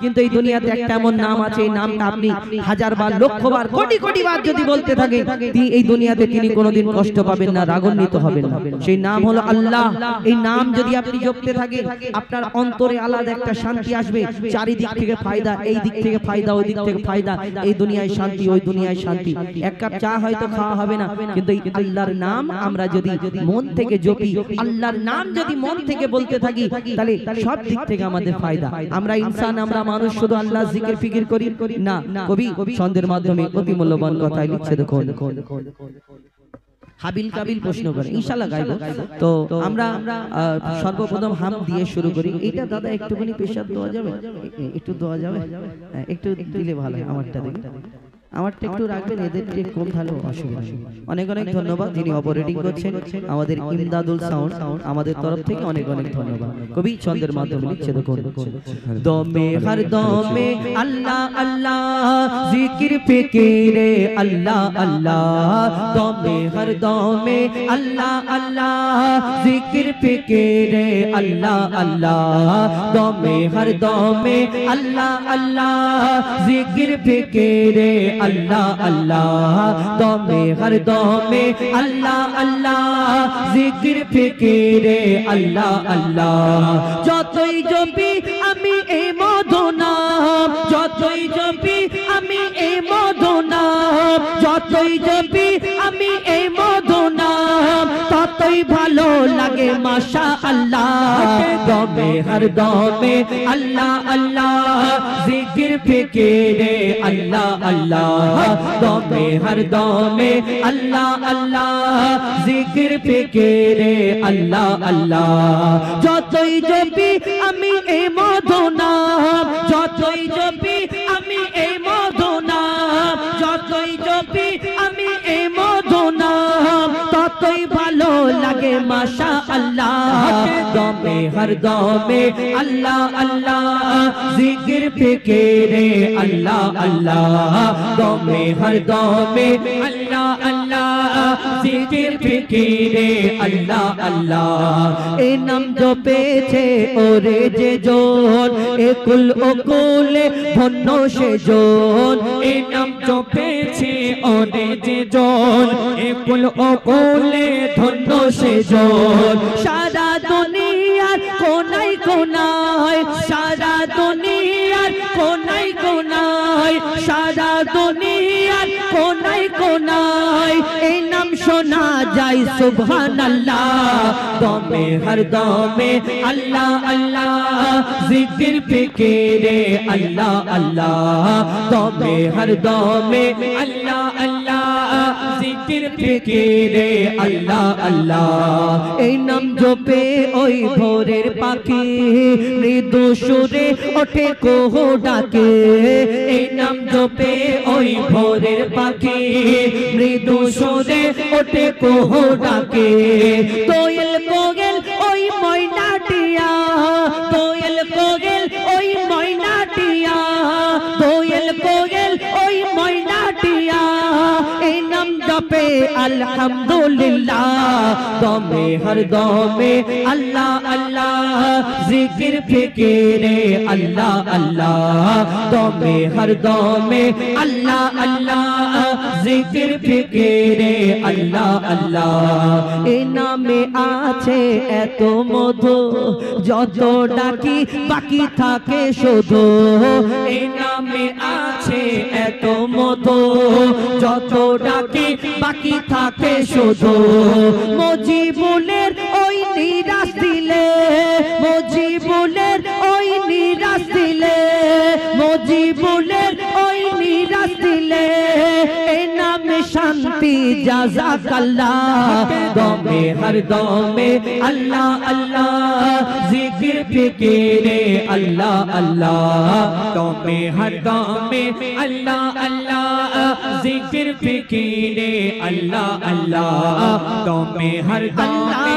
কিন্তু এই দুনিয়াতে একটা এমন নাম আছে, এই নামটা আপনি হাজারবার, লক্ষবার, কোটি কোটি বার যদি বলতে থাকেন, এই দুনিয়াতে তিনি কোনোদিন কষ্ট পাবেন না, রাগান্বিত হবেন না। সেই নাম হলো আল্লাহ। এই নাম যদি আপনি জপতে থাকেন, আপনার অন্তরে আলাদা একটা শান্তি আসবে। চারিদিক থেকে ফায়দা, এই দিক থেকে ফায়দা, ওই দিক থেকে ফায়দা। এই দুনিয়ায় শান্তি, ওই দুনিয়ায় শান্তি। এক কাপ চা হয়তো খাওয়া হবে না, কিন্তু এই আল্লাহর নাম আমরা যদি মন থেকে জপি, আল্লাহর নাম যদি মন থেকে বলতে থাকি, তাহলে সব দিক থেকে আমাদের ফায়দা। আমরা ইনসান, আমরা মানুষ শুধু আল্লাহ জিকির ফিকির করি না। কবি ছন্দের মাধ্যমে অতি মূল্যবান কথা লিখছে, দেখুন। হাবিল কাবিল প্রশ্ন করে, ইনশাআল্লাহ গাইব। তো আমরা সর্বপ্রথম হাম দিয়ে শুরু করি। এটা দাদা একটুখানি পেশাব দেওয়া যাবে? একটু দেওয়া যাবে? একটু দিলে ভালো হয়। আমারটা দেখি, আমারটা একটু রাখবেন, এদের একটু কম তাহলে অসুবিধা নেই। অনেক অনেক ধন্যবাদ যিনি অপারেটিং করছেন, আমাদের ইমদাদুল সাউন্ড, আমাদের তরফ থেকে অনেক অনেক ধন্যবাদ। কবি ছন্দের মাধ্যমে লিখছে, দেখুন। দমে হর দমে আল্লাহ আল্লাহ, জিকির ফিকিরে আল্লাহ আল্লাহ। দমে হর দমে আল্লাহ আল্লাহ, জিকির ফিকিরে আল্লাহ আল্লাহ। দমে হর দমে আল্লাহ আল্লাহ, জিকির ফিকিরে আল্লাহ আল্লাহ। দমে হর দমে আল্লাহ আল্লাহ, জিকির ফিকিরে আল্লাহ আল্লাহ। যতই জপি আমি এই মধু নাম, যতই জপি আমি এই মধু নাম, যতই জপি আমি এই মধু নাম, ততই ভালো লাগে মাশাআল্লাহ। দমে হর দমে আল্লাহ আল্লাহ, জিকির ফিকিরে আল্লাহ আল্লাহ। দমে হর দমে আল্লাহ আল্লাহ, জিকির ফিকিরে আল্লাহ আল্লাহ। যতই জপি আমি এই মধু নাম, যতই জপি আমি এই মধু নাম, যতই জপি আমি এই মধু নাম, ততই ভালো লাগে মাশাআল্লাহ। দমে হর দমে আল্লাহ আল্লাহ, জিকির ফিকিরে আল্লাহ আল্লাহ। দমে হর দমে আল্লাহ আল্লাহ, জিকির ফিকিরে আল্লাহ আল্লাহ। এই নাম জপেছে ওরে যে জন, একুল ওকুলে ধন্য সে জন। এই নাম জপেছে ওরে যে জন, একুল ওকুলে ধন্য সে জন। সারা দুনিয়ার কোনায় কোনায়, সারা দুনিয়ার কোনায় কোনায়, সারা দুনিয়ার কোনায় কোনায় এই নাম শোনা যায় সুবহানাল্লাহ। দমে হর দমে আল্লাহ আল্লাহ, জিকির ফিকিরে আল্লাহ আল্লাহ। দমে হর দমে আল্লাহ আল্লাহ, জিকির ফিকিরে আল্লাহ আল্লাহ। এই নাম জপে ওই ভোরের পাখি, মৃদু সুরে ওঠে কোহ ডাকে। এই নাম জপে ওই ভোরের পাখি, মৃদু সুরে ওঠে কোহ ডাকে। কোয়েল কোয়েল ওই ময়নাটিয়া, কোয়েল কোয়েল ওই ময়নাটিয়া, কোয়েল কোয়েল ওই ময়নাটিয়া। এই নাম জপে আলহামদুলিল্লাহ। দমে হর দমে আল্লাহ আল্লাহ, জিকির ফিকিরে আল্লাহ আল্লাহ। দমে হর দমে আল্লাহ আল্লাহ, জিকির ফিকিরে আল্লাহ আল্লাহ। এই নামে আছে এত মধু, যত ডাকি বাকি থাকে শুধু। এই নামে আছে এত মধু, যত ডাকি বাকি থাকে শুধু। মজিবুলের ওই নিরাশ দিলে, মজিবুলের ওই নিরাশ দিলে, মজিবুলের ওই নিরাশ দিলে, এই নামে শান্তি জাযাকাল্লাহ। দমে হর দমে আল্লাহ আল্লাহ, জিকির ফিকিরে আল্লাহ আল্লাহ। দমে হর দমে আল্লাহ আল্লাহ, জিকির ফিকিরে আল্লাহ আল্লাহ। দমে হর দমে